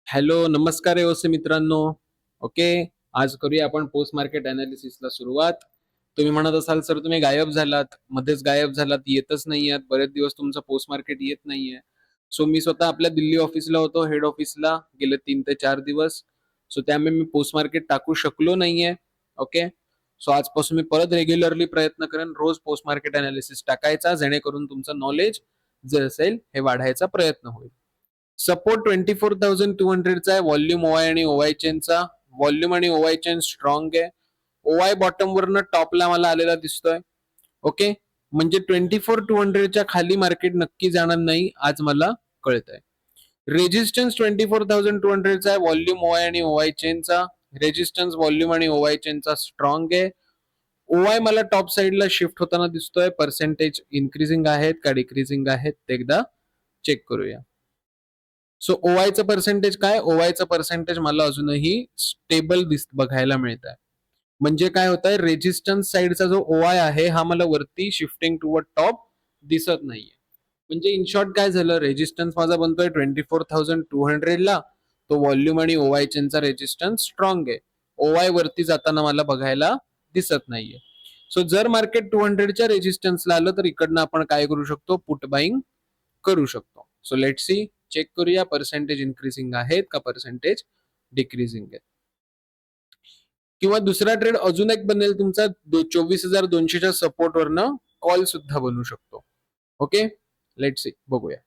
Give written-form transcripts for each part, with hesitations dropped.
Hello, नमस्कार AOC मित्रांनो. Okay, आज करूया आपण पोस्ट मार्केट अनालिसिसला सुरुवात. तुम्ही म्हणत असाल, "सर तुम्ही गायब झालात, मध्येच गायब झालात, येतच नाही आहात, बरेच दिवस तुमचं पोस्ट मार्केट येत नाहीये." सो मी स्वतः आपल्या दिल्ली ऑफिसला होतो, हेड ऑफिसला गेले 3 ते 4 दिवस. सो त्यामुळे मी पोस्ट मार्केट टाकू शकलो नाहीये. ओके. सो आजपासून मी परत रेग्युलरली प्रयत्न करेन रोज पोस्ट मार्केट अनालिसिस टाकायचा, जेणेकरून तुमचं नॉलेज जे असेल हे वाढायचा प्रयत्न होईल. सपोर्ट 24,200 चा आहे. व्हॉल्यूम ओवाय आणि ओवाय चेनचा. व्हॉल्यूम आणि ओवाय चेन स्ट्रॉंग आहे. ओवाय बॉटम वरनं टॉपला मला आलेला दिसतोय. ओके, म्हणजे 24,200 च्या खाली मार्केट नक्की जाणार नाही, आज मला कळतंय. रेजिस्टन्स 24,200 चा आहे. व्हॉल्यूम ओवाय आणि ओवाय चेनचा. रेजिस्टन्स व्हॉल्यूम आणि ओवाय चेनचा स्ट्रॉंग आहे. ओवाय मला टॉप साइडला शिफ्ट होताना दिसतोय. पर्सेंटेज इन्क्रीजिंग आहेत का डिक्रीजिंग आहेत ते एकदा चेक करूया. सो ओवायचं पर्सेंटेज काय? ओवायचं पर्सेंटेज मला अजूनही स्टेबल बघायला मिळत आहे. म्हणजे काय होत आहे, रेजिस्टन्स साइडचा जो ओआय आहे हा मला वरती शिफ्टिंग टुवर्ड टॉप दिसत नाहीये. म्हणजे इन शॉर्ट काय झालं, रेजिस्टन्स माझा बनतोय 24,200 ला. तो व्हॉल्यूम आणि ओवाय चेनचा रेजिस्टन्स स्ट्रॉंग आहे. ओवाय वरती जाताना मला बघायला दिसत नाहीये. सो जर मार्केट 200 च्या रेजिस्टन्सला आलं तर इकडनं आपण काय करू शकतो, पुट बाईंग करू शकतो. सो लेट सी, चेक करूया पर्सेंटेज इन्क्रीजिंग आहेत का पर्सेंटेज डिक्रीजिंग आहेत. किंवा दुसरा ट्रेड अजून एक बनेल तुमचा 24,200च्या सपोर्ट वरनं कॉल सुद्धा बनू शकतो. ओके, लेट सी, बघूया.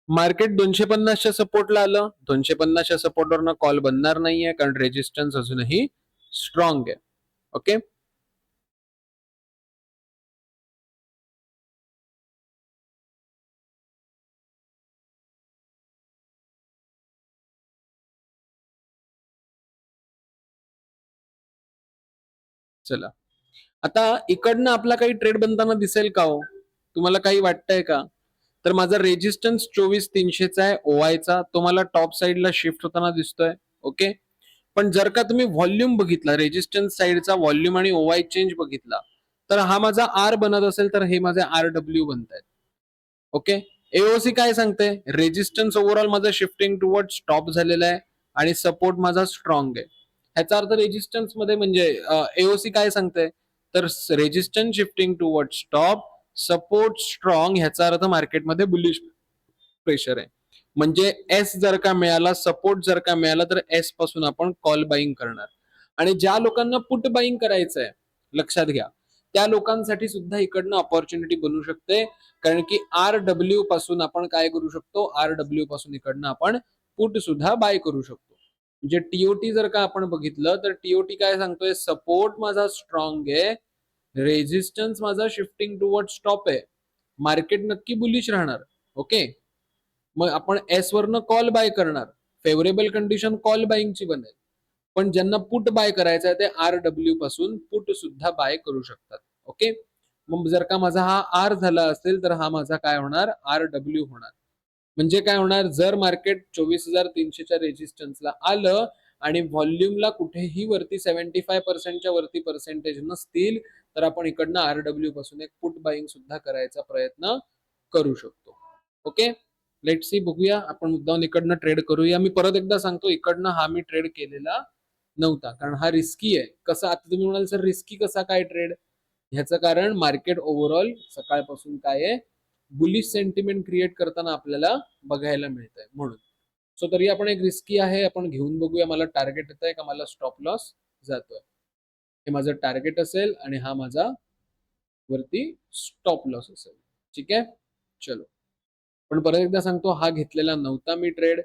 मार्केट 250च्या सपोर्टला आलं. 250च्या सपोर्टवरनं कॉल बनणार नाहीये, कारण रेजिस्टन्स अजूनही स्ट्रॉंग आहे. ओके, चला. आता इकडनं आपला काही ट्रेड बनताना दिसेल का हो? तुम्हाला काही वाटतंय का? तर माझा रेजिस्टन्स 24,300चा आहे ओआयचा. तो मला टॉप साइडला शिफ्ट होताना दिसतोय. ओके. पण जर का तुम्ही व्हॉल्यूम बघितला, रेजिस्टन्स साइडचा व्हॉल्यूम आणि ओआय चेंज बघितला, तर हा माझा आर बनत असेल तर हे माझे आरडब्ल्यू बनतायत. ओके. एओसी काय सांगते, रेजिस्टन्स ओव्हरऑल माझा शिफ्टिंग टुवर्ड स्टॉप झालेला आहे आणि सपोर्ट माझा स्ट्रॉंग आहे. ह्याचा अर्थ रेजिस्टन्स मध्ये म्हणजे एओसी काय सांगते, तर resistance shifting toward stop, support strong, ह्याचा अर्थ मार्केटमध्ये बुलिश प्रेशर आहे. म्हणजे एस जर का मिळाला, सपोर्ट जर का मिळाला, तर एस पासून आपण कॉल बाईंग करणार. आणि ज्या लोकांना पुट बाईंग करायचंय, लक्षात घ्या, त्या लोकांसाठी सुद्धा इकडनं ऑपॉर्च्युनिटी बनू शकते. कारण की आर डब्ल्यू पासून आपण काय करू शकतो, आर डब्ल्यू पासून इकडनं आपण पुट सुद्धा बाय करू शकतो. म्हणजे टीओटी जर का आपण बघितलं तर टीओटी काय सांगतोय, सपोर्ट माझा स्ट्रॉंग आहे, रेजिस्टन्स माझा शिफ्टिंग टुवर्ड स्टॉप आहे, मार्केट नक्की बुलिश राहणार. ओके, मग आपण एस वरनं कॉल बाय करणार, फेवरेबल कंडिशन कॉल बाईंगची बनेल. पण ज्यांना पुट बाय करायचं आहे ते आर डब्ल्यू पासून पुट सुद्धा बाय करू शकतात. ओके, मग जर का माझा हा आर झाला असेल तर हा माझा काय होणार, आर डब्ल्यू होणार. म्हणजे काय होणार, जर मार्केट 24,300च्या रेजिस्टन्सला आलं आणि व्हॉल्यूमला कुठेही वरती 75% वरती पर्सेंटेज नसतील, तर आपण इकडनं आरडब्ल्यू पासून एक पुट बाईंग सुद्धा करायचा प्रयत्न करू शकतो. ओके, लेट सी, बघूया. आपण मुद्दाम इकडनं ट्रेड करूया. मी परत एकदा सांगतो, इकडनं हा मी ट्रेड केलेला नव्हता, कारण हा रिस्की आहे. कसा, आता तुम्ही म्हणाल सर रिस्की कसा काय ट्रेड, ह्याचं कारण मार्केट ओव्हरऑल सकाळपासून काय आहे, बुलिश सेंटिमेंट क्रिएट करताना आपल्याला बघायला मिळत आहे म्हणून. सो तरी आपण एक रिस्की आहे, आपण घेऊन बघूया. मला टार्गेट येत आहे का मला स्टॉप लॉस जातोय. हे माझं टार्गेट असेल आणि हा माझा वरती स्टॉप लॉस असेल. ठीक आहे, चलो. पण परत एकदा सांगतो, हा घेतलेला नव्हता मी ट्रेड.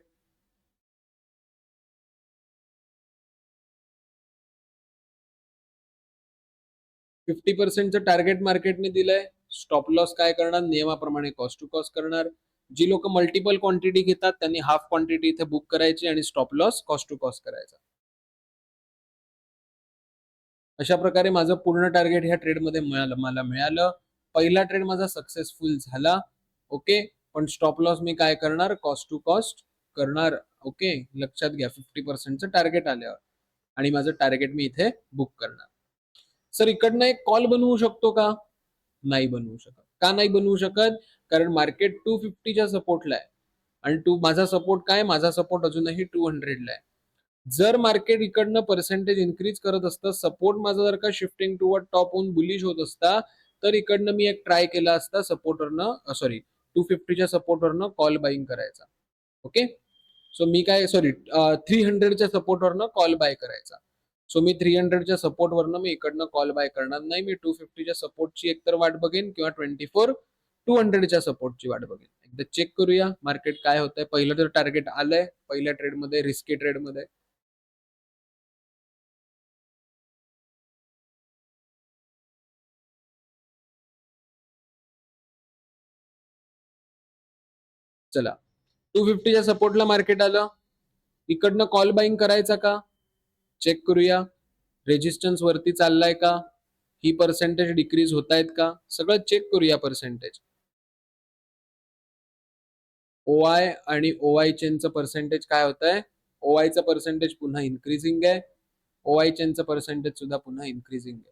फिफ्टी पर्सेंटचं टार्गेट मार्केटने दिलंय. स्टॉप लॉस काय करणार, नियमाप्रमाणे कॉस्ट टू कॉस्ट करणार. जी लोक मल्टिपल क्वांटिटी घेतात त्यांनी हाफ क्वांटिटी इथे बुक करायची आणि stop loss cost to cost करायचा. अशा प्रकारे माझं पूर्ण टार्गेट ह्या ट्रेडमध्ये मला मिळालं. पहिला ट्रेड माझा सक्सेसफुल झाला. ओके, पण स्टॉप लॉस मी काय करणार, कॉस्ट टू कॉस्ट करणार. ओके, लक्षात घ्या, 50%चं टार्गेट आल्यावर आणि माझं टार्गेट मी इथे बुक करणार. सर इकडनं एक कॉल बनवू शकतो का, नाही बनवू शकत. का नाही बनवू शकत, कारण मार्केट 250च्या सपोर्टला आहे आणि माझा सपोर्ट काय, माझा सपोर्ट अजूनही 200ला आहे. जर मार्केट इकडनं पर्सेंटेज इन्क्रीज करत असतं, सपोर्ट माझा जर का शिफ्टिंग टुवर्ड टॉप होऊन बुलिश होत असता, तर इकडनं मी एक ट्राय केला असता सपोर्टवरनं, सॉरी 250च्या सपोर्टवरनं कॉल बाईंग करायचा. ओके, सो मी काय, सॉरी 300च्या सपोर्टवरनं कॉल बाय करायचा. सो मी 300च्या सपोर्टवरनं मी इकडनं कॉल बाय करणार नाही. मी 250च्या सपोर्टची एकतर वाट बघेन किंवा 200च्या सपोर्टची वाट बघेन. एकदा चेक करूया मार्केट काय होतंय. पहिलं तर टार्गेट आलंय पहिल्या ट्रेडमध्ये, रिस्की ट्रेडमध्ये. चला 250च्या सपोर्टला मार्केट आलं, इकडनं कॉल बाईंग करायचा का, चेक करूया. रेजिस्टन्स वरती चाललाय का, ही पर्सेंटेज डिक्रीज होत आहेत का, सगळं चेक करूया पर्सेंटेज. ओआय आणि ओआय चेनचं पर्सेंटेज काय होत आहे, ओआयचं पर्सेंटेज पुन्हा इन्क्रीजिंग आहे, ओआय चेनचं पर्सेंटेज सुद्धा पुन्हा इन्क्रीजिंग आहे.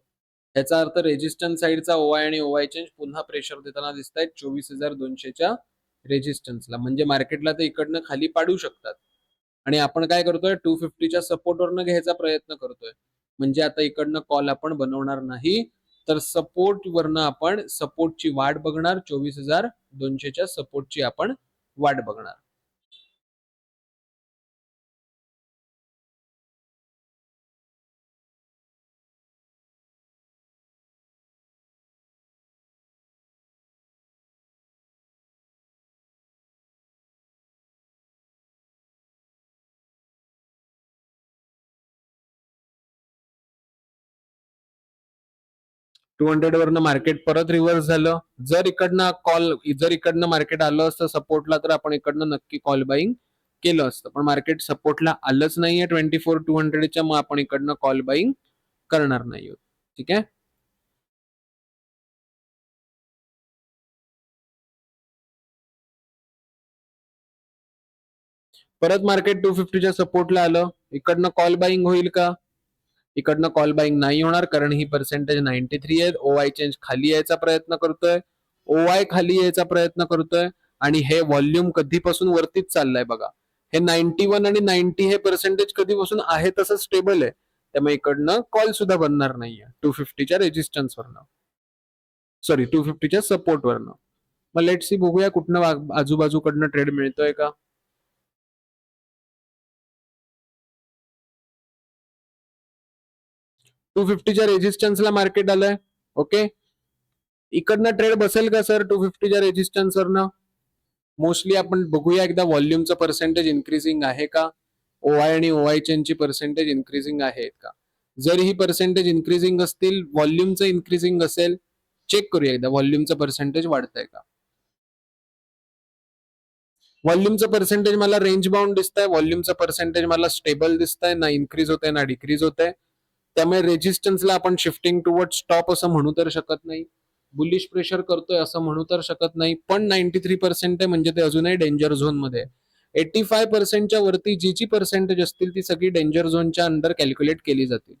याचा अर्थ रेजिस्टन्स साईडचा ओआय आणि ओआय चेन पुन्हा प्रेशर देताना दिसत आहेत 24,200च्या रेजिस्टन्सला. म्हणजे मार्केटला ते इकडनं खाली पाडू शकतात आणि आपण काय करतोय, 250च्या सपोर्टवरनं घ्यायचा प्रयत्न करतोय. म्हणजे आता इकडनं कॉल आपण बनवणार नाही, तर सपोर्ट वरनं आपण सपोर्टची वाट बघणार, 24,200च्या सपोर्टची आपण वाट बघणार. टू हंड्रेड वरनं मार्केट परत रिव्हर्स झालं. जर इकडनं मार्केट आलं असतं सपोर्टला, तर आपण इकडनं नक्की कॉल बाईंग केलं असतं. पण मार्केट सपोर्टला आलंच नाहीये 24,200च्या, मग आपण इकडनं कॉल बाईंग करणार नाही आहोत. ठीक आहे. परत मार्केट 250च्या सपोर्टला आलं, इकडनं कॉल बाईंग होईल का, इकडनं कॉल बाईंग नाही होणार, कारण ही पर्सेंटेज 93 आहे. ओआय चेंज खाली यायचा प्रयत्न करतोय, ओआय खाली यायचा प्रयत्न करतोय आणि हे व्हॉल्यूम कधीपासून वरतीच चाललंय बघा. हे 91 आणि 90 हे पर्सेंटेज कधीपासून आहे तसं स्टेबल आहे. त्यामुळे इकडनं कॉल सुद्धा बनणार नाहीये 250च्या रेजिस्टन्सवरनं, सॉरी 250च्या सपोर्टवरनं. मग लेट सी, बघूया कुठनं आजूबाजूकडनं ट्रेड मिळतोय का. 250च्या रेजिस्टन्सला मार्केट आलंय. ओके, इकडनं ट्रेड बसेल का सर 250च्या रेजिस्टन्सवरनं. मोस्टली आपण बघूया एकदा व्हॉल्यूमचं पर्सेंटेज इन्क्रीजिंग आहे का, ओआय आणि ओआय चेनची पर्सेंटेज इन्क्रीजिंग आहेत का. जर ही पर्सेंटेज इन्क्रीजिंग असतील, व्हॉल्यूमचं इन्क्रीजिंग असेल, चेक करूया एकदा व्हॉल्यूमचं पर्सेंटेज वाढतंय का. व्हॉल्यूमचं पर्सेंटेज मला रेंज बाउंड दिसतंय, व्हॉल्यूमचं पर्सेंटेज मला स्टेबल दिसतंय, ना इन्क्रीज होतंय ना डिक्रीज होतंय. त्यामुळे रेजिस्टन्सला आपण शिफ्टिंग टुवर्ड स्टॉप असं म्हणू तर शकत नाही, बुलिश प्रेशर करतोय असं म्हणू तर शकत नाही. पण 93% आहे, म्हणजे ते अजूनही डेंजर झोन मध्ये. 85%च्या वरती जी जी पर्सेंटेज असतील ती सगळी डेंजर झोनच्या अंडर कॅल्क्युलेट केली जातील.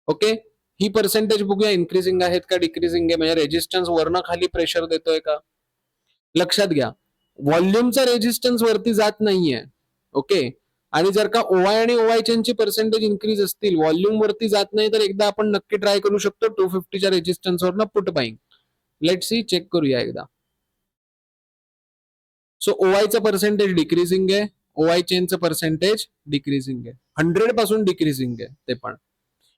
ओके, ही पर्सेंटेज बघूया इन्क्रीजिंग आहेत का डिक्रीजिंग आहे, म्हणजे रेजिस्टन्स वरनं खाली प्रेशर देतोय का. लक्षात घ्या, व्हॉल्यूमचा रेजिस्टन्स वरती जात नाहीये. ओके, आणि जर का ओआय आणि ओआय चेनची पर्सेंटेज इन्क्रीज असतील, व्हॉल्यूम वरती जात नाही, तर एकदा आपण नक्की ट्राय करू शकतो 250च्या रेजिस्टन्सवरनं put buying. Let see, check करूया एकदा. सो ओआयचं पर्सेंटेज डिक्रीजिंग आहे, ओआय चेनचं पर्सेंटेज डिक्रीजिंग आहे, 100 पासून डिक्रीजिंग आहे ते पण.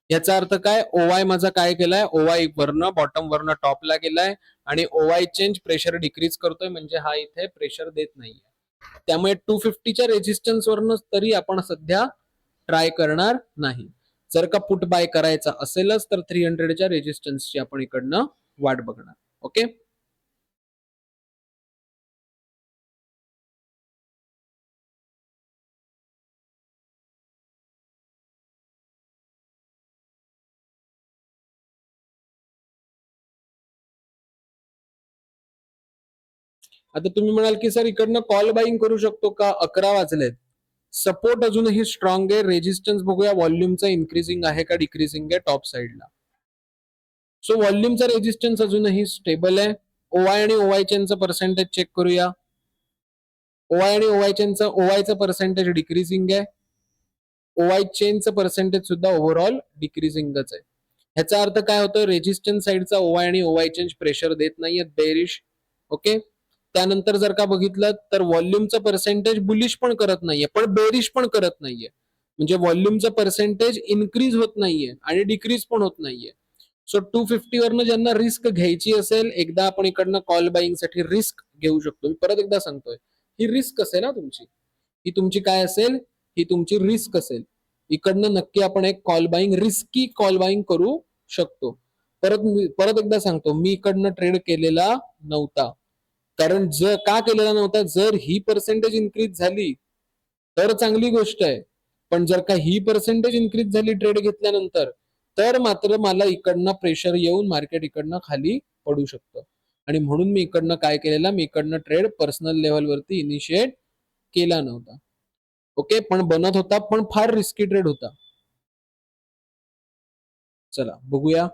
याचा अर्थ काय, ओवाय माझा काय केलाय, ओवाय वरनं बॉटम वरनं टॉपला गेलाय आणि ओवाय चेंज प्रेशर डिक्रीज करतोय, म्हणजे हा इथे प्रेशर देत नाहीये. त्यामुळे 250च्या रेजिस्टन्स वरनं तरी आपण सध्या ट्राय करणार नाही. जर का पुट बाय करायचा असेलच तर 300च्या रेजिस्टन्सची आपण इकडनं वाट बघणार. ओके, आता तुम्ही म्हणाल की सर इकडनं कॉल बाईंग करू शकतो का, 11 वाजलेत, सपोर्ट अजूनही स्ट्रॉंग आहे. रेजिस्टन्स बघूया व्हॉल्यूमचा इन्क्रीजिंग आहे का डिक्रीजिंग आहे टॉप साइडला. सो व्हॉल्यूमचा रेजिस्टन्स अजूनही स्टेबल आहे. ओवाय आणि ओवाय चेनचं पर्सेंटेज चेक करूया. ओवाय आणि ओवाय चेनचं ओवायचं पर्सेंटेज डिक्रीजिंग आहे. ओवाय चेनचं पर्सेंटेज सुद्धा ओव्हरऑल डिक्रीजिंगच आहे. ह्याचा अर्थ काय होतं, रेजिस्टन्स साईडचा ओवाय आणि ओवाय चेंज प्रेशर देत नाहीयेत, बेरिश. ओके. त्यानंतर जर का बघितलं तर व्हॉल्यूमचं पर्सेंटेज बुलिश पण करत नाहीये, पण बेरिश पण करत नाहीये. म्हणजे व्हॉल्यूमचं पर्सेंटेज इन्क्रीज होत नाहीये आणि डिक्रीज पण होत नाहीये. सो 250 वरनं ज्यांना रिस्क घ्यायची असेल, एकदा आपण इकडनं कॉल बाईंग साठी रिस्क घेऊ शकतो. मी परत एकदा सांगतोय, ही रिस्क असेल ना तुमची, ही तुमची काय असेल, ही तुमची रिस्क असेल. इकडनं नक्की आपण एक call buying, risky call buying करू शकतो. परत एकदा सांगतो, मी इकडनं ट्रेड केलेला नव्हता. कारण जर का केलेला नव्हता, जर ही पर्सेंटेज इन्क्रीज झाली तर चांगली गोष्ट आहे. पण जर का ही पर्सेंटेज इन्क्रीज झाली ट्रेड घेतल्यानंतर, तर मात्र मला इकडनं प्रेशर येऊन मार्केट इकडनं खाली पडू शकतं. आणि म्हणून मी इकडनं काय केलेलं, मी इकडनं ट्रेड पर्सनल लेव्हलवरती इनिशिएट केला नव्हता. ओके. पण बनत होता, पण फार रिस्की ट्रेड होता. चला बघूया.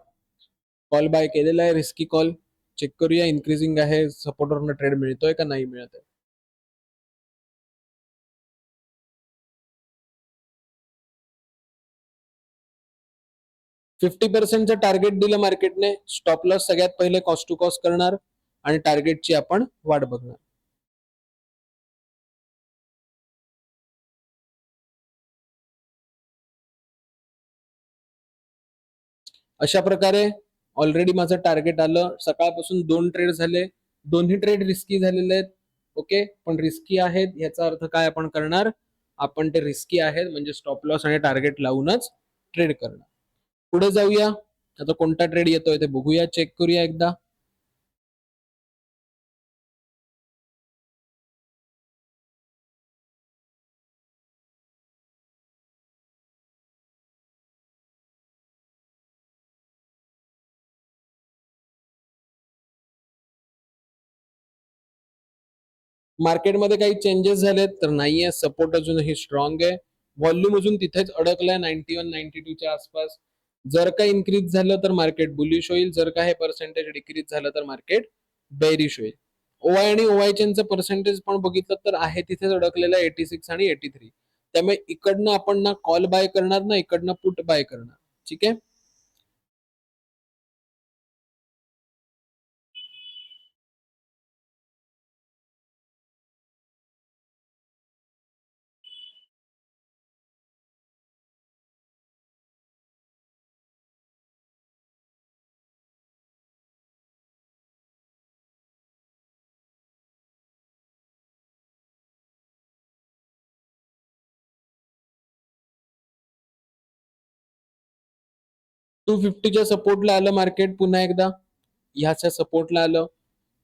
कॉल बाय केलेला आहे, रिस्की कॉल. चेक करूया, इन्क्रीजिंग आहे, सपोर्टवरनं ट्रेड मिळतोय का नाही मिळत आहे. 50% टार्गेट दिलं मार्केटने. स्टॉप लॉस सगळ्यात पहिले कॉस्ट टू कॉस्ट करणार आणि टार्गेटची आपण वाट बघणार. अशा प्रकारे ऑलरेडी माझं टार्गेट आलं. सकाळपासून 2 ट्रेड झाले, दोन्ही ट्रेड रिस्की झालेले आहेत. ओके. पण रिस्की आहेत याचा अर्थ काय आपण करणार, आपण ते रिस्की आहेत म्हणजे स्टॉप लॉस आणि टार्गेट लावूनच ट्रेड करणार. पुढे जाऊया. आता कोणता ट्रेड येतोय ते बघूया, चेक करूया एकदा. मार्केटमध्ये काही चेंजेस झालेत तर नाहीये. सपोर्ट अजूनही स्ट्रॉंग आहे. व्हॉल्यूम अजून तिथेच अडकलाय 91-92 च्या आसपास. जर का इन्क्रीज झालं तर मार्केट बुलिश होईल, जर का हे पर्सेंटेज डिक्रीज झालं तर मार्केट बेरिश होईल. ओवाय आणि ओवाय चेनचं पर्सेंटेज पण बघितलं तर आहे तिथेच अडकलेलं आहे 86 आणि 83. त्यामुळे इकडनं आपण ना कॉल बाय करणार ना इकडनं पुट बाय करणार. ठीक आहे. टू फिफ्टीच्या सपोर्टला आलं मार्केट पुन्हा एकदा. ह्याच्या सपोर्टला आलं.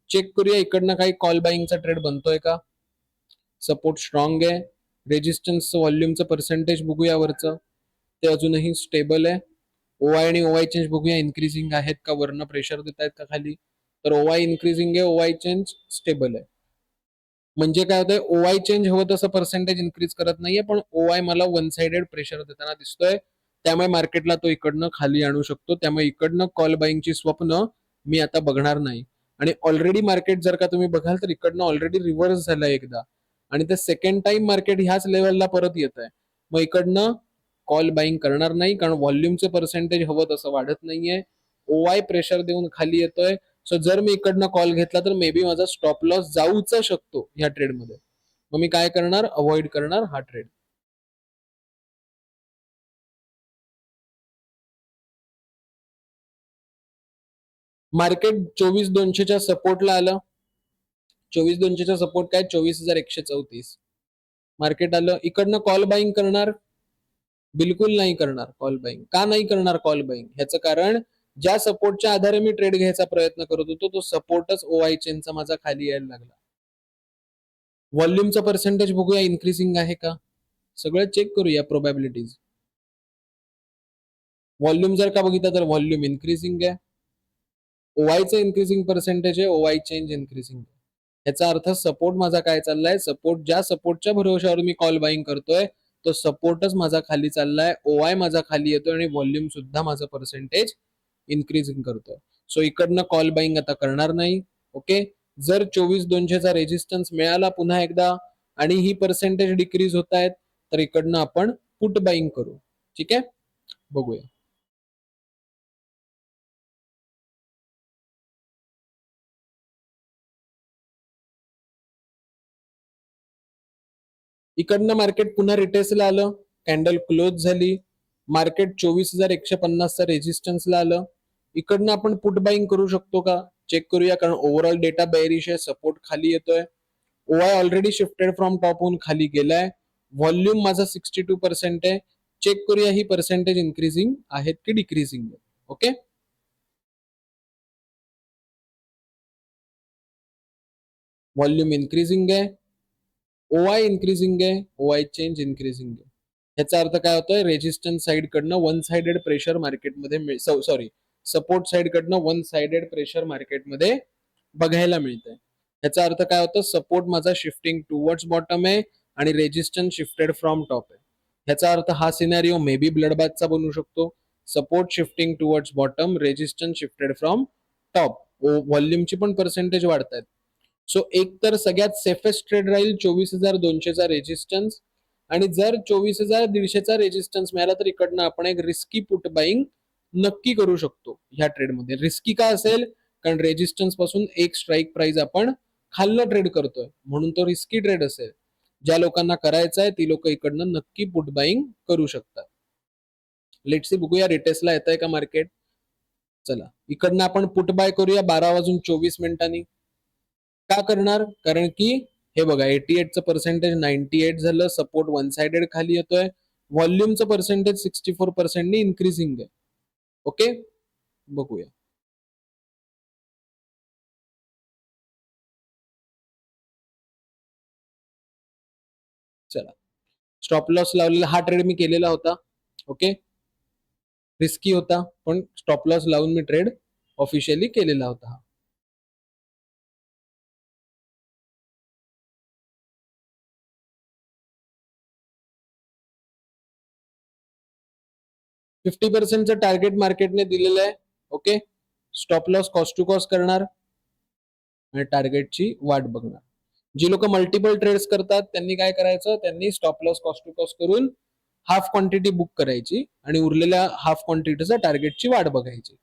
चेक करूया इकडनं काही कॉल बाईंगचा ट्रेड बनतोय का. सपोर्ट स्ट्रॉंग आहे. रेजिस्टन्स व्हॉल्यूमचं पर्सेंटेज बघूया वरचं, ते अजूनही स्टेबल आहे. ओवाय आणि ओवाय चेंज बघूया, इन्क्रीजिंग आहेत का, वरनं प्रेशर देत आहेत का खाली. तर ओवाय इन्क्रीजिंग आहे, ओवाय चेंज स्टेबल आहे. म्हणजे काय होतंय, ओवाय चेंज हवं तसं पर्सेंटेज इन्क्रीज करत नाहीये, पण ओवाय मला वन साइडेड प्रेशर देताना दिसतोय. त्यामुळे मार्केटला तो इकडनं खाली आणू शकतो. त्यामुळे इकडनं कॉल बाईंगची स्वप्न मी आता बघणार नाही. आणि ऑलरेडी मार्केट जर का तुम्ही बघाल तर इकडनं ऑलरेडी रिव्हर्स झालंय एकदा आणि ते सेकंड टाइम मार्केट ह्याच लेवलला परत येत आहे. मग इकडनं कॉल बाईंग करणार नाही, कारण व्हॉल्यूमचं पर्सेंटेज हवं तसं वाढत नाहीये. ओवाय प्रेशर देऊन खाली येतोय. सो जर मी इकडनं कॉल घेतला तर मे बी माझा स्टॉप लॉस जाऊच शकतो ह्या ट्रेडमध्ये. मग मी काय करणार, अवॉइड करणार हा ट्रेड. मार्केट 24,200च्या सपोर्टला आलं. 24,200चा सपोर्ट काय, 24,134. मार्केट आलं. इकडनं कॉल बाईंग करणार, बिलकुल नाही करणार कॉल बाईंग. का नाही करणार कॉल बाईंग, ह्याचं कारण ज्या सपोर्टच्या आधारे मी ट्रेड घ्यायचा प्रयत्न करत होतो तो सपोर्टच ओआय चेनचा माझा खाली यायला लागला. व्हॉल्यूमचं पर्सेंटेज बघूया, इन्क्रीजिंग आहे का, सगळं चेक करूया प्रोबॅबिलिटीज. व्हॉल्यूम जर का बघितलं तर व्हॉल्यूम इन्क्रीजिंग आहे. ओवायचं इन्क्रीजिंग पर्सेंटेज आहे, ओवाय चेंज इन्क्रीजिंग आहे. याचा अर्थ सपोर्ट माझा काय चाललाय, सपोर्ट ज्या सपोर्टच्या भरोश्यावर मी कॉल बाईंग करतोय तो सपोर्टच माझा खाली चाललाय, ओवाय माझा खाली येतोय आणि व्हॉल्यूम सुद्धा माझं पर्सेंटेज इन्क्रीजिंग करतोय. सो इकडनं कॉल बाईंग आता करणार नाही. ओके, जर 24,200चा रेजिस्टन्स मिळाला पुन्हा एकदा आणि ही पर्सेंटेज डिक्रीज होत आहेत, तर इकडनं आपण पुट बाईंग करू. ठीक आहे, बघूया. इकडनं मार्केट पुन्हा रिटेसला आलं, कॅन्डल क्लोज झाली, मार्केट 24,150चा रेजिस्टन्सला आलं. इकडनं आपण पुट बाईंग करू शकतो का चेक करूया, कारण ओव्हरऑल डेटा बेअरिश आहे, सपोर्ट खाली येतोय. ओआय ऑलरेडी शिफ्टेड फ्रॉम टॉप होऊन खाली गेलाय. व्हॉल्यूम माझा 62% आहे. चेक करूया ही पर्सेंटेज इन्क्रीजिंग आहेत की डिक्रीजिंग. ओके, व्हॉल्यूम इन्क्रीजिंग आहे, ओआय इन्क्रीजिंग आहे, ओआय चेंज इन्क्रीजिंग आहे. ह्याचा अर्थ काय होतोय, रेजिस्टन्स साइड कडनं वन साइडेड प्रेशर मार्केटमध्ये सॉरी सपोर्ट साइड कडनं वन साइडेड प्रेशर मार्केटमध्ये बघायला मिळतंय. ह्याचा अर्थ काय होतं, सपोर्ट माझा शिफ्टिंग टुवर्ड्स बॉटम आहे आणि रेजिस्टन्स शिफ्टेड फ्रॉम टॉप आहे. ह्याचा अर्थ हा सिनॅरिओ मे बी ब्लडबाथचा बनू शकतो. Support shifting towards bottom, resistance shifted from top, व्हॉल्यूमची पण पर्सेंटेज वाढतायत. सो एक तर सगळ्यात सेफेस्ट ट्रेड राहील 24,200चा रेजिस्टन्स, आणि जर 24,150चा रेजिस्टन्स मिळाला तर इकडनं आपण एक रिस्की पुट बाईंग नक्की करू शकतो ह्या ट्रेडमध्ये. रिस्की का असेल, कारण रेजिस्टन्स पासून एक स्ट्राईक प्राइस आपण खाल्लं ट्रेड करतोय, म्हणून तो रिस्की ट्रेड असेल. ज्या लोकांना करायचं आहे ती लोक इकडनं नक्की पुट बाईंग करू शकतात. लेट्स सी, बघूया रिटेसला येत आहे का मार्केट. चला, इकडनं आपण पुट बाय करूया 12:24 का करणार, कारण की हे बघा 88चं पर्सेंटेज 98 झालं, सपोर्ट वन साइडेड खाली येतोय, व्हॉल्यूमचं पर्सेंटेज 64% इन्क्रीजिंग आहे. ओके, बघूया. चला, स्टॉप लॉस लावलेला हा ट्रेड मी केलेला होता. ओके, रिस्की होता, पण स्टॉप लॉस लावून मी ट्रेड ऑफिशियली केलेला होता. 50%चं टार्गेट मार्केटने दिलेलं आहे. Okay, stop loss cost to cost करणार आणि टार्गेटची वाट बघणार. जी लोक मल्टिपल ट्रेड्स करतात त्यांनी काय करायचं, त्यांनी stop loss cost to cost करून हाफ क्वांटिटी बुक करायची आणि उरलेल्या हाफ क्वांटिटीचा टार्गेटची वाट बघायची.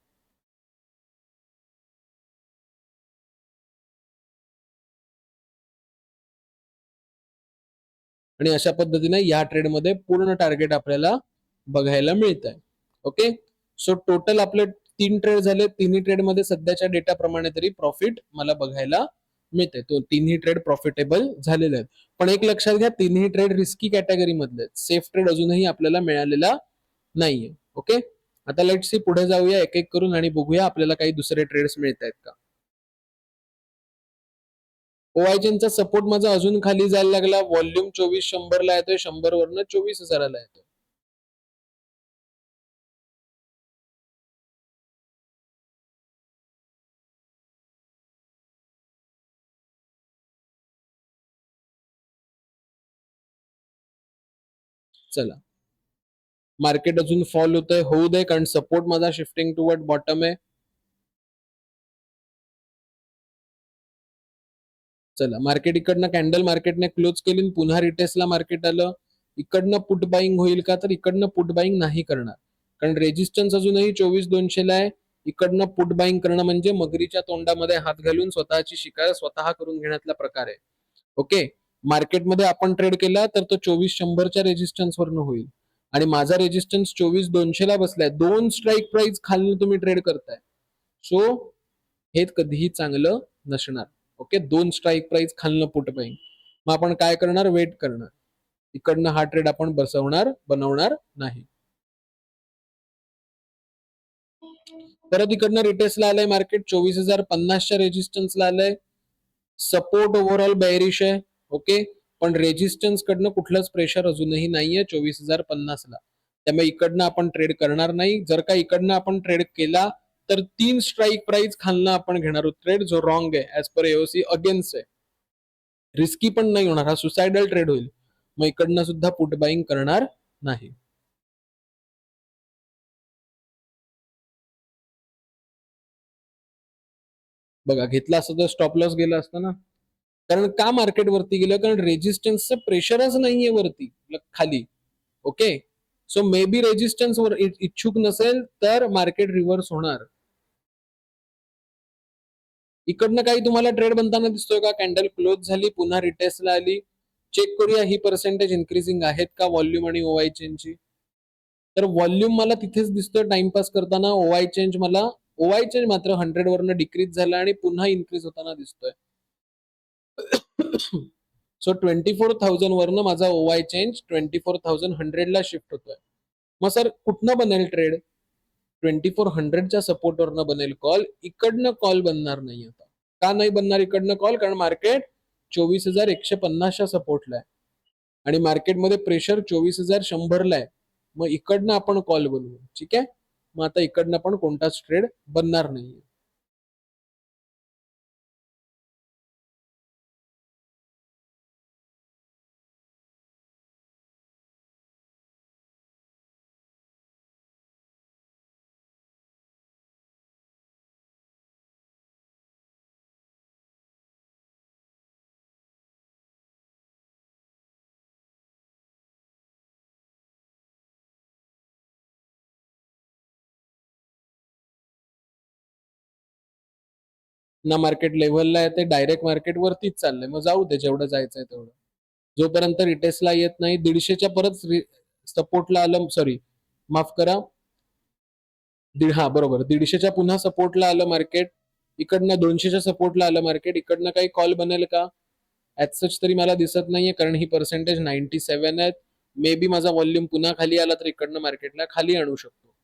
आणि अशा पद्धतीने या ट्रेडमध्ये पूर्ण टार्गेट आपल्याला बघायला मिळत आहे. ओके, सो टोटल आपले 3 ट्रेड झाले. तिन्ही ट्रेडमध्ये सध्याच्या डेटाप्रमाणे तरी प्रॉफिट मला बघायला मिळते. तो तिन्ही ट्रेड प्रॉफिटेबल झालेले आहेत. पण एक लक्षात घ्या, तिन्ही ट्रेड रिस्की कॅटेगरी मधले आहेत. सेफ ट्रेड अजूनही आपल्याला मिळालेला नाहीये. ओके, आता लेट्स सी, पुढे जाऊया एक एक करून आणि बघूया आपल्याला काही दुसरे ट्रेड्स मिळत आहेत का. ओआयचेनचा सपोर्ट माझा अजून खाली जायला लागला. व्हॉल्यूम 24,100ला येतोय, 100 वरनं 24,000ला येतोय. चला, मार्केट अजून फॉल होतंय, होऊ दे, कारण सपोर्ट माझा शिफ्टिंग टुवर्ड बॉटम आहे. चला, मार्केट इकडनं कॅन्डल मार्केटने क्लोज केली, पुन्हा रिटेसला मार्केट आलं. इकडनं पुट बाईंग होईल का, तर इकडनं पुट बाईंग नाही करणार, कारण रेजिस्टन्स अजूनही 24,200ला आहे. इकडनं पुट बाईंग करणं म्हणजे मगरीच्या तोंडामध्ये हात घालून स्वतःची शिकार स्वतः करून घेण्यातला प्रकार आहे. ओके, मार्केटमध्ये आपण ट्रेड केला तर तो 24,100च्या रेजिस्टन्स वरनं होईल आणि माझा रेजिस्टन्स 24,200ला बसलाय. 2 स्ट्राईक प्राइस खालून तुम्ही ट्रेड करताय, सो हे कधीही चांगलं नसणार. ओके, 2 स्ट्राईक प्राइस खालनं पुट बाईंग. मग आपण काय करणार, वेट करणार. इकडनं हा ट्रेड आपण बनवणार नाही. परत इकडनं रिटेसला आलंय मार्केट, 24,050च्या रेजिस्टन्सला आलंय. सपोर्ट ओव्हरऑल बेअरिश आहे. ओके, पण रेजिस्टन्स कडनं कुठलंच प्रेशर अजूनही नाहीये 24,050ला. त्यामुळे इकडनं आपण ट्रेड करणार नाही. जर का इकडनं आपण ट्रेड केला तर 3 स्ट्राईक प्राइस खालनं आपण घेणार आहोत ट्रेड, जो रॉंग आहे, ऍज पर एओसी अगेन्स्ट आहे. रिस्की पण नाही होणार, हा सुसायडल ट्रेड होईल. मग इकडनं सुद्धा पुट बाईंग करणार नाही. बघा घेतला असतं तर स्टॉप लॉस गेला असतं ना. कारण का मार्केट वरती गेलं, कारण रेजिस्टन्सचं प्रेशरच नाहीये वरती खाली. Okay, so may be resistance वर इच्छुक नसेल तर मार्केट रिव्हर्स होणार. इकडनं काही तुम्हाला ट्रेड बनताना दिसतोय का? कॅन्डल क्लोज झाली, पुन्हा रिटेस्टला आली. चेक करूया ही पर्सेंटेज इन्क्रीजिंग आहेत का व्हॉल्यूम आणि ओवाय चेनची. तर व्हॉल्यूम मला तिथेच दिसतोय टाइमपास करताना. ओवाय चेंज मात्र 100 वरनं डिक्रीज झाला आणि पुन्हा इन्क्रीज होताना दिसतोय. सो 24,000 वरनं माझा ओवाय चेंज 24,100 ला शिफ्ट होतोय. मग सर कुठनं बनेल ट्रेड? 2400च्या सपोर्ट वरनं बनेल कॉल. इकडनं कॉल बनणार नाही आता. का नाही बनणार इकडनं कॉल? कारण मार्केट 24,150च्या सपोर्टला आहे आणि मार्केटमध्ये प्रेशर 24,100ला आहे. मग इकडनं आपण कॉल बनवू. ठीक आहे, मग आता इकडनं पण कोणताच ट्रेड बनणार नाहीये. ना मार्केट लेव्हलला आहे ते डायरेक्ट मार्केट वरतीच चाललंय. मग जाऊ दे, जेवढं जायचंय तेवढं. जोपर्यंत रिटेस्टला येत नाही 150च्या परत सपोर्टला आलं, सॉरी माफ करा, हा बरोबर 150च्या पुन्हा सपोर्टला आलं मार्केट. इकडनं 200च्या सपोर्टला आलं मार्केट. इकडनं काही कॉल बनेल का? ऍज सच तरी मला दिसत नाहीये, कारण ही पर्सेंटेज 97 आहेत. मे बी माझा व्हॉल्यूम पुन्हा खाली आला तर इकडनं मार्केटला खाली आणू शकतो.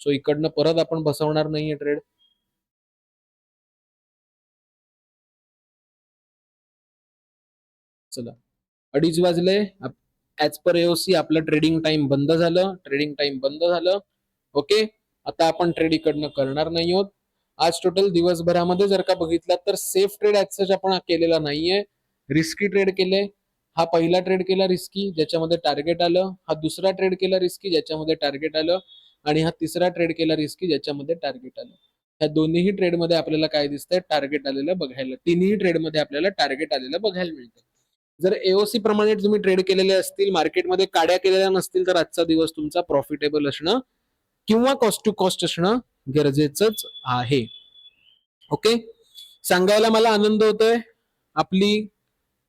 सो इकडनं परत आपण बसवणार नाहीये ट्रेड. चला 2:30 वाजले. ऍज पर एओसी आपलं ट्रेडिंग टाइम बंद झालं. ट्रेडिंग टाइम बंद झालं. ओके, आता आपण ट्रेड इकडनं करणार नाही आहोत. आज टोटल दिवसभरामध्ये जर का बघितलं तर सेफ ट्रेड ऍज सच आपण केलेला नाहीये. रिस्की ट्रेड केले. हा पहिला ट्रेड केला रिस्की, ज्याच्यामध्ये टार्गेट आलं. हा दुसरा ट्रेड केला रिस्की, ज्याच्यामध्ये टार्गेट आलं. आणि हा तिसरा ट्रेड केला रिस्की, ज्याच्यामध्ये टार्गेट आलं. ह्या दोन्ही ट्रेडमध्ये आपल्याला काय दिसतंय? टार्गेट आलेलं बघायला. तिन्ही ट्रेडमध्ये आपल्याला टार्गेट आलेलं बघायला मिळतं. जर एओसी प्रमाणे तुम्ही ट्रेड केलेले असतील, मार्केटमध्ये काड्या केलेल्या नसतील, तर आजचा दिवस तुमचा प्रॉफिटेबल असणं किंवा कॉस्ट टू कॉस्ट असणं गरजेचंच आहे. ओके, सांगायला मला आनंद होतोय. आपली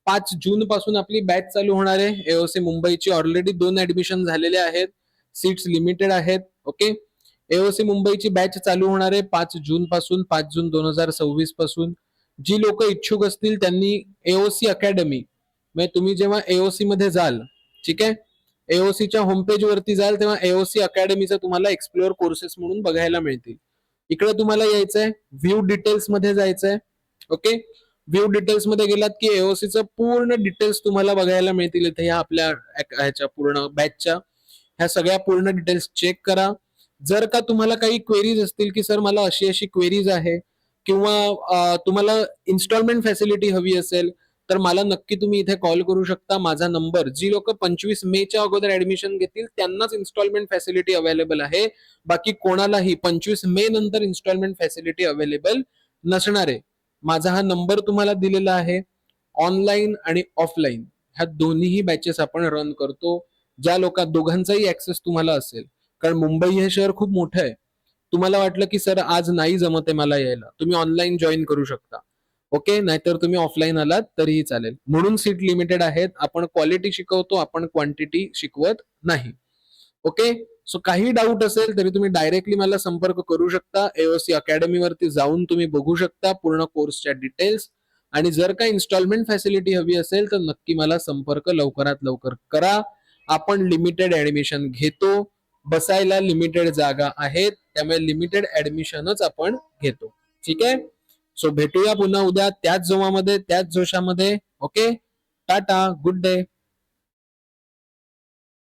5 जून पासून आपली बॅच चालू होणार आहे. एओसी मुंबईची ऑलरेडी 2 ऍडमिशन झालेले आहेत. सीट्स लिमिटेड आहेत. ओके, एओसी मुंबईची बॅच चालू होणार आहे 5 जून पासून, 5 जून 2026 पासून. जी लोक इच्छुक असतील त्यांनी एओसी अकॅडमी, म्हणजे तुम्ही जेव्हा एओसी मध्ये जाल, ठीक आहे, एओसीच्या होम पेज वरती जाल तेव्हा एओसी अकॅडमीचं तुम्हाला एक्सप्लोअर कोर्सेस म्हणून बघायला मिळतील. इकडे तुम्हाला यायचंय, व्ह्यू डिटेल्स मध्ये जायचंय. ओके, व्ह्यू डिटेल्स मध्ये गेलात की एओसीचं पूर्ण डिटेल्स तुम्हाला बघायला मिळतील इथे. ह्या आपल्या ह्याच्या पूर्ण बॅचच्या ह्या सगळ्या पूर्ण डिटेल्स चेक करा. जर का तुम्हाला काही क्वेरीज असतील की सर मला अशी अशी क्वेरीज आहे, किंवा तुम्हाला इन्स्टॉलमेंट फॅसिलिटी हवी असेल, तर मला नक्की तुम्ही इथे कॉल करू शकता. माझा नंबर, जी लोक 25 मे अगोदर ऍडमिशन घेतील त्यांनाच इन्स्टॉलमेंट फॅसिलिटी अवेलेबल आहे. बाकी कोणालाही 25 मे नंतर इन्स्टॉलमेंट फॅसिलिटी अवेलेबल नसणार आहे. माझा हा नंबर तुम्हाला दिलेला आहे. ऑनलाईन आणि ऑफलाईन ह्या दोन्हीही बॅचेस आपण रन करतो. ज्या दोघांचाही ऍक्सेस तुम्हाला असेल, कारण मुंबई हे शहर खूप मोठं आहे. तुम्हाला वाटलं की सर आज नाही जमत आहे मला यायला, तुम्ही ऑनलाईन जॉईन करू शकता. ओके, नाहीतर तुम्ही ऑफलाईन आलात तरीही चालेल. म्हणून सीट लिमिटेड आहेत. आपण क्वालिटी शिकवतो, आपण क्वांटिटी शिकवत नाही. ओके, सो काही डाऊट असेल तरी तुम्ही डायरेक्टली मला संपर्क करू शकता. एओसी अकॅडमी वरती जाऊन तुम्ही बघू शकता पूर्ण कोर्सच्या डिटेल्स. आणि जर का इन्स्टॉलमेंट फॅसिलिटी हवी असेल तर नक्की मला संपर्क लवकरात लवकर करा. आपण लिमिटेड ऍडमिशन घेतो. बसायला लिमिटेड जागा आहेत, त्यामुळे लिमिटेड ऍडमिशनच आपण घेतो. ठीक आहे, सो भेटूया पुन्हा उद्या त्याच जोमामध्ये, त्याच जोशामध्ये. Okay, tata, good day.